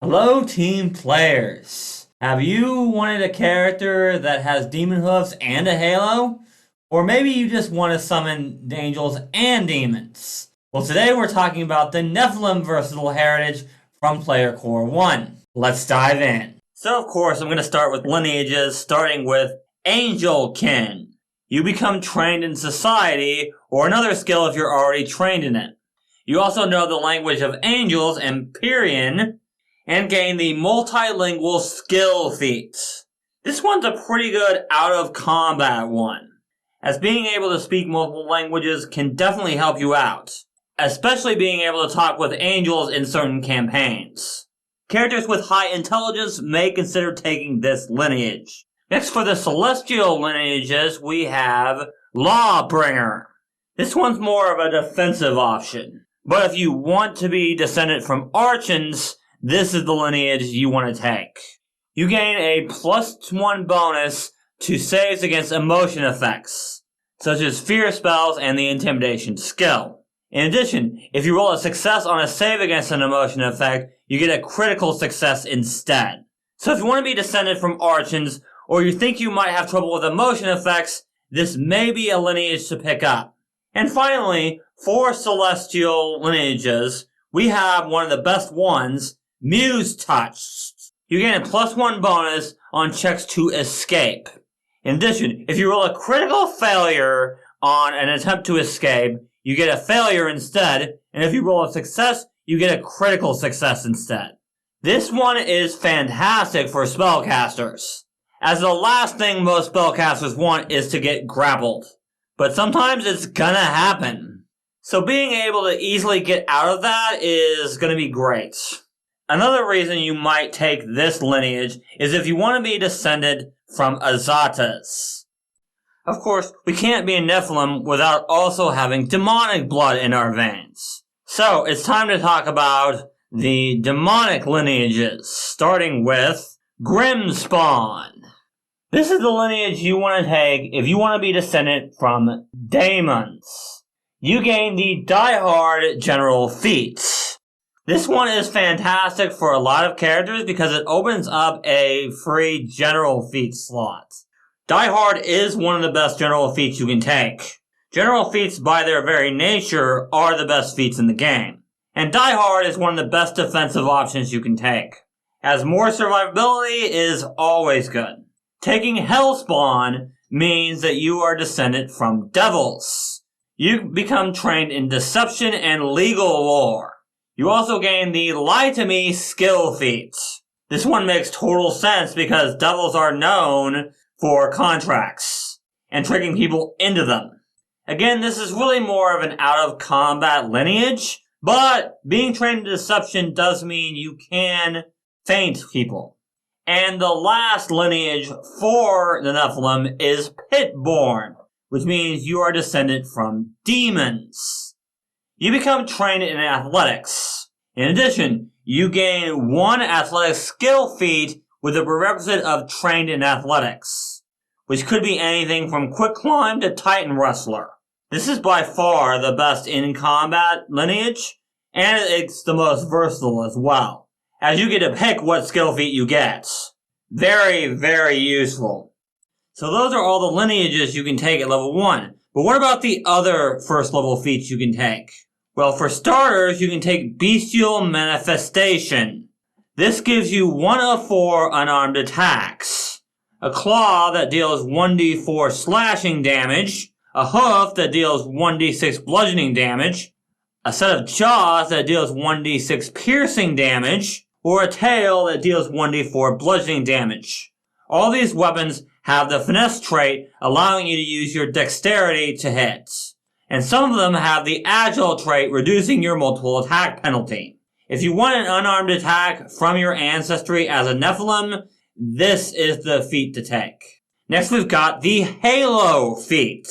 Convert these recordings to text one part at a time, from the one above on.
Hello, team players. Have you wanted a character that has demon hoofs and a halo? Or maybe you just want to summon angels and demons? Well, today we're talking about the Nephilim versatile heritage from Player Core 1. Let's dive in. So, of course, I'm going to start with lineages, starting with Angelkin. You become trained in society, or another skill if you're already trained in it. You also know the language of angels, Empyrean, and gain the multilingual skill feat. This one's a pretty good out-of-combat one, as being able to speak multiple languages can definitely help you out, especially being able to talk with angels in certain campaigns. Characters with high intelligence may consider taking this lineage. Next, for the celestial lineages, we have Lawbringer. This one's more of a defensive option, but if you want to be descendant from Archons, this is the lineage you want to take. You gain a +1 bonus to saves against emotion effects, such as fear spells and the intimidation skill. In addition, if you roll a success on a save against an emotion effect, you get a critical success instead. So if you want to be descended from Archons, or you think you might have trouble with emotion effects, this may be a lineage to pick up. And finally, for celestial lineages, we have one of the best ones, Muse Touched. You gain a +1 bonus on checks to escape. In addition, if you roll a critical failure on an attempt to escape, you get a failure instead, and if you roll a success, you get a critical success instead. This one is fantastic for spellcasters, as the last thing most spellcasters want is to get grappled. But sometimes it's gonna happen. So being able to easily get out of that is gonna be great. Another reason you might take this lineage is if you want to be descended from Azatas. Of course, we can't be a Nephilim without also having demonic blood in our veins. So, it's time to talk about the demonic lineages, starting with Grimspawn. This is the lineage you want to take if you want to be descended from Daemons. You gain the Die Hard General Feats. This one is fantastic for a lot of characters because it opens up a free general feat slot. Die Hard is one of the best general feats you can take. General feats by their very nature are the best feats in the game. And Die Hard is one of the best defensive options you can take, as more survivability is always good. Taking Hellspawn means that you are descended from devils. You become trained in deception and legal lore. You also gain the Lie to Me skill feat. This one makes total sense because devils are known for contracts and tricking people into them. Again, this is really more of an out-of-combat lineage, but being trained in deception does mean you can feint people. And the last lineage for the Nephilim is Pitborn, which means you are descended from demons. You become trained in athletics. In addition, you gain 1 athletic skill feat with a prerequisite of trained in athletics, which could be anything from quick climb to Titan Wrestler. This is by far the best in combat lineage, and it's the most versatile as well, as you get to pick what skill feat you get. Very, very useful. So those are all the lineages you can take at level 1. But what about the other first level feats you can take? Well, for starters, you can take Bestial Manifestation. This gives you 1 of 4 unarmed attacks. A claw that deals 1d4 slashing damage, a hoof that deals 1d6 bludgeoning damage, a set of jaws that deals 1d6 piercing damage, or a tail that deals 1d4 bludgeoning damage. All these weapons have the finesse trait, allowing you to use your dexterity to hit. And some of them have the agile trait, reducing your multiple attack penalty. If you want an unarmed attack from your ancestry as a Nephilim, this is the feat to take. Next we've got the Halo feat.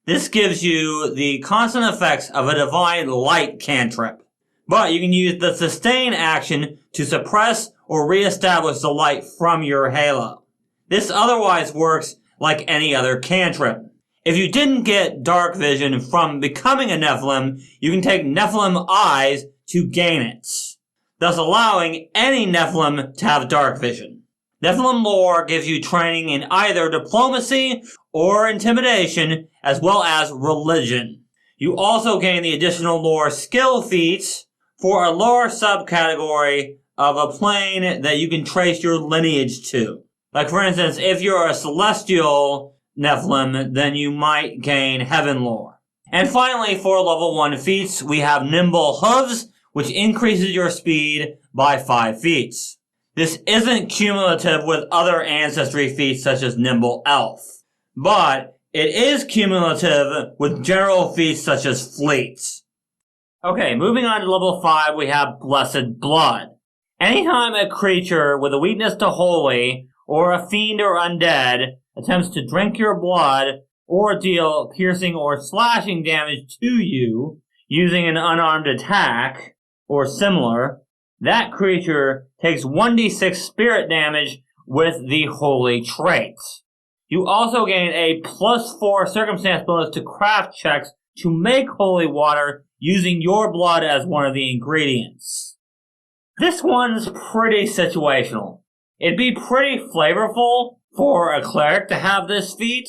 This gives you the constant effects of a Divine Light cantrip, but you can use the sustain action to suppress or reestablish the light from your halo. This otherwise works like any other cantrip. If you didn't get dark vision from becoming a Nephilim, you can take Nephilim Eyes to gain it. thus allowing any Nephilim to have dark vision. Nephilim lore gives you training in either diplomacy or intimidation, as well as religion. You also gain the additional lore skill feats for a lore subcategory of a plane that you can trace your lineage to. Like for instance, if you're a celestial Nephilim, then you might gain heaven lore. And finally, for level 1 feats, we have nimble hooves, which increases your speed by 5 feet. This isn't cumulative with other ancestry feats such as nimble elf, but it is cumulative with general feats such as fleet. Okay, moving on to level 5, we have blessed blood. Anytime a creature with a weakness to holy, or a fiend or undead, attempts to drink your blood, or deal piercing or slashing damage to you using an unarmed attack, or similar, that creature takes 1d6 spirit damage with the holy trait. You also gain a +4 circumstance bonus to craft checks to make holy water using your blood as one of the ingredients. This one's pretty situational. It'd be pretty flavorful for a cleric to have this feat,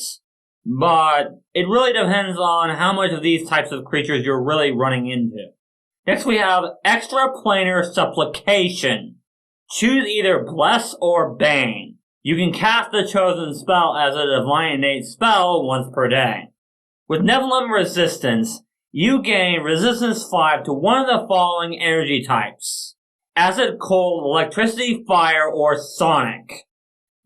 but it really depends on how much of these types of creatures you're really running into. Next we have extraplanar supplication. Choose either bless or bane. You can cast the chosen spell as a divine innate spell once per day. With Nephilim resistance, you gain resistance 5 to one of the following energy types: acid, cold, electricity, fire, or sonic.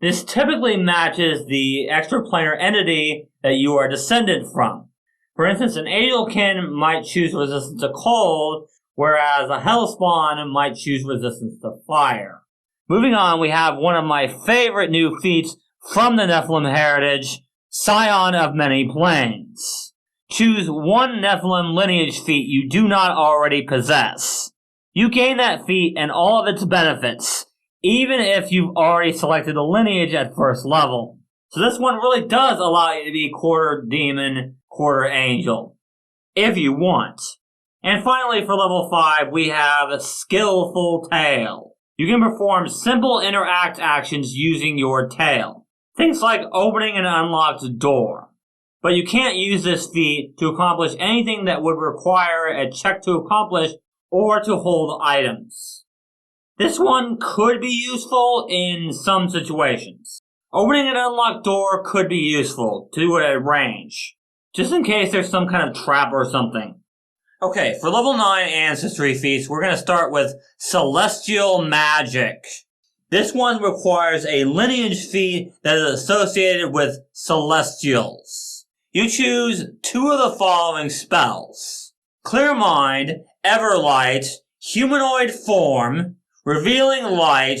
This typically matches the extraplanar entity that you are descended from. For instance, an Adelkin might choose resistance to cold, whereas a Hellspawn might choose resistance to fire. Moving on, we have one of my favorite new feats from the Nephilim heritage, Scion of Many Planes. Choose one Nephilim lineage feat you do not already possess. You gain that feat and all of its benefits, even if you've already selected a lineage at first level. So this one really does allow you to be quarter demon, quarter angel, if you want. And finally, for level 5, we have Skillful Tail. You can perform simple interact actions using your tail. Things like opening an unlocked door. But you can't use this feat to accomplish anything that would require a check to accomplish or to hold items. This one could be useful in some situations. Opening an unlocked door could be useful to do it at range, just in case there's some kind of trap or something. Okay, for level 9 ancestry feats, we're going to start with Celestial Magic. This one requires a lineage feat that is associated with Celestials. You choose 2 of the following spells: Clear Mind, Everlight, Humanoid Form, Revealing Light,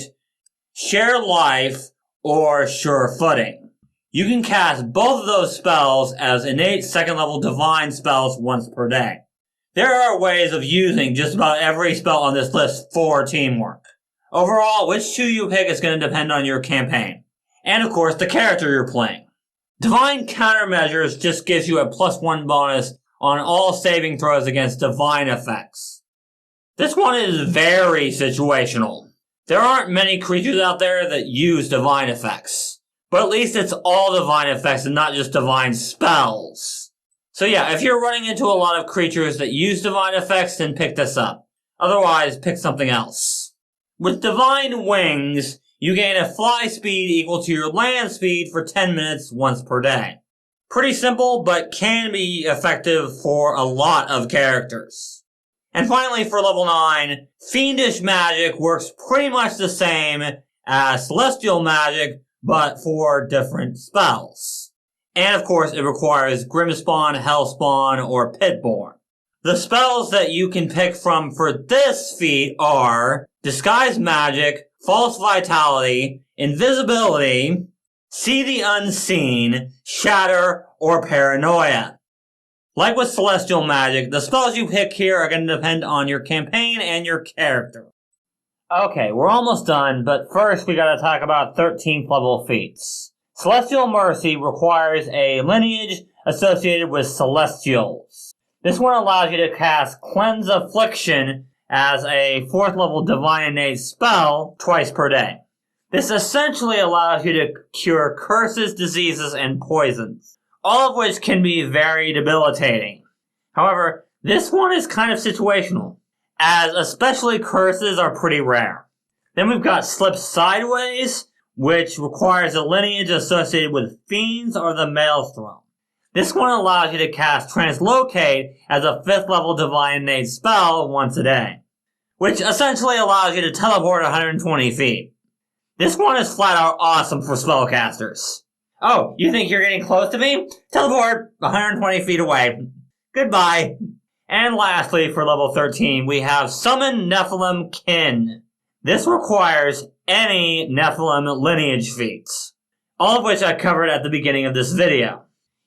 Share Life, or Sure Footing. You can cast both of those spells as innate 2nd level divine spells once per day. There are ways of using just about every spell on this list for teamwork. Overall, which 2 you pick is going to depend on your campaign. And of course, the character you're playing. Divine Countermeasures just gives you a +1 bonus on all saving throws against divine effects. This one is very situational. There aren't many creatures out there that use divine effects. But at least it's all divine effects and not just divine spells. So yeah, if you're running into a lot of creatures that use divine effects, then pick this up. Otherwise, pick something else. With Divine Wings, you gain a fly speed equal to your land speed for 10 minutes once per day. Pretty simple, but can be effective for a lot of characters. And finally, for level 9, Fiendish Magic works pretty much the same as Celestial Magic, but for different spells. And of course, it requires Grimspawn, Hellspawn, or Pitborn. The spells that you can pick from for this feat are Disguise Magic, False Vitality, Invisibility, See the Unseen, Shatter, or Paranoia. Like with Celestial Magic, the spells you pick here are going to depend on your campaign and your character. Okay, we're almost done, but first we gotta talk about 13th level feats. Celestial Mercy requires a lineage associated with Celestials. This one allows you to cast Cleanse Affliction as a 4th level Divine Innate spell twice per day. This essentially allows you to cure curses, diseases, and poisons, all of which can be very debilitating. However, this one is kind of situational, as especially curses are pretty rare. Then we've got Slip Sideways, which requires a lineage associated with Fiends or the Maelstrom. This one allows you to cast Translocate as a 5th level Divine Innate spell once a day, which essentially allows you to teleport 120 feet. This one is flat out awesome for spellcasters. Oh, you think you're getting close to me? Teleport 120 feet away. Goodbye. And lastly, for level 13, we have Summon Nephilim Kin. This requires any Nephilim lineage feats, all of which I covered at the beginning of this video.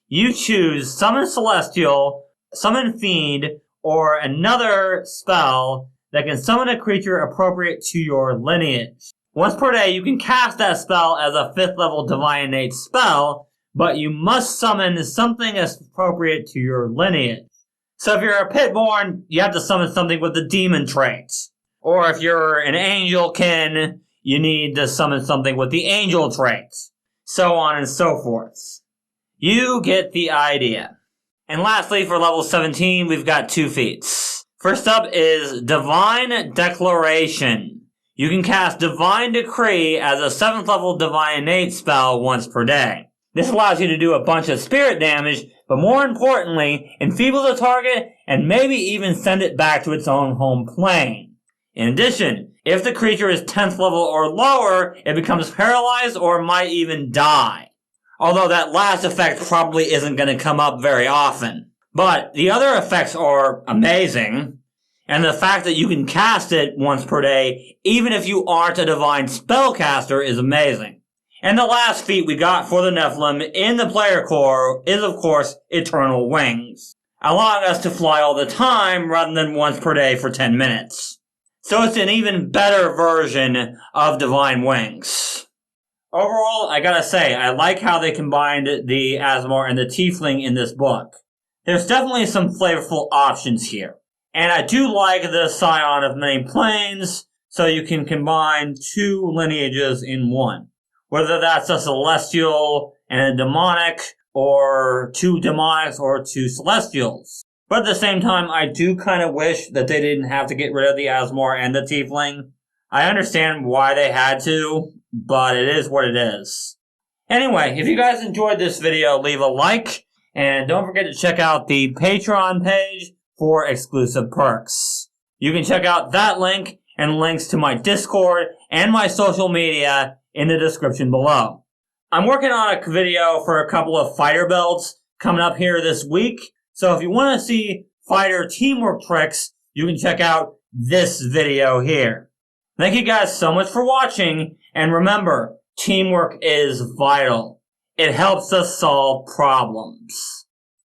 You choose Summon Celestial, Summon Fiend, or another spell that can summon a creature appropriate to your lineage. Once per day, you can cast that spell as a 5th level Divine Innate spell, but you must summon something as appropriate to your lineage. So if you're a Pitborn, you have to summon something with the demon traits. Or if you're an Angelkin, you need to summon something with the angel traits. So on and so forth. You get the idea. And lastly, for level 17, we've got 2 feats. First up is Divine Declaration. You can cast Divine Decree as a 7th level Divine Innate spell once per day. This allows you to do a bunch of spirit damage, but more importantly, enfeeble the target and maybe even send it back to its own home plane. In addition, if the creature is 10th level or lower, it becomes paralyzed or might even die. Although that last effect probably isn't going to come up very often. But the other effects are amazing, and the fact that you can cast it once per day, even if you aren't a divine spellcaster, is amazing. And the last feat we got for the Nephilim in the player core is, of course, Eternal Wings, allowing us to fly all the time rather than once per day for 10 minutes. So it's an even better version of Divine Wings. Overall, I gotta say, I like how they combined the Asmar and the Tiefling in this book. There's definitely some flavorful options here. And I do like the Scion of Many Planes, so you can combine 2 lineages in one. Whether that's a Celestial and a Demonic, or 2 Demonics or 2 Celestials. But at the same time, I do kind of wish that they didn't have to get rid of the Asmar and the Tiefling. I understand why they had to, but it is what it is. Anyway, if you guys enjoyed this video, leave a like, and don't forget to check out the Patreon page for exclusive perks. You can check out that link and links to my Discord and my social media in the description below. I'm working on a video for a couple of fighter builds coming up here this week, so if you want to see fighter teamwork tricks, you can check out this video here. Thank you guys so much for watching, and remember, teamwork is vital. It helps us solve problems.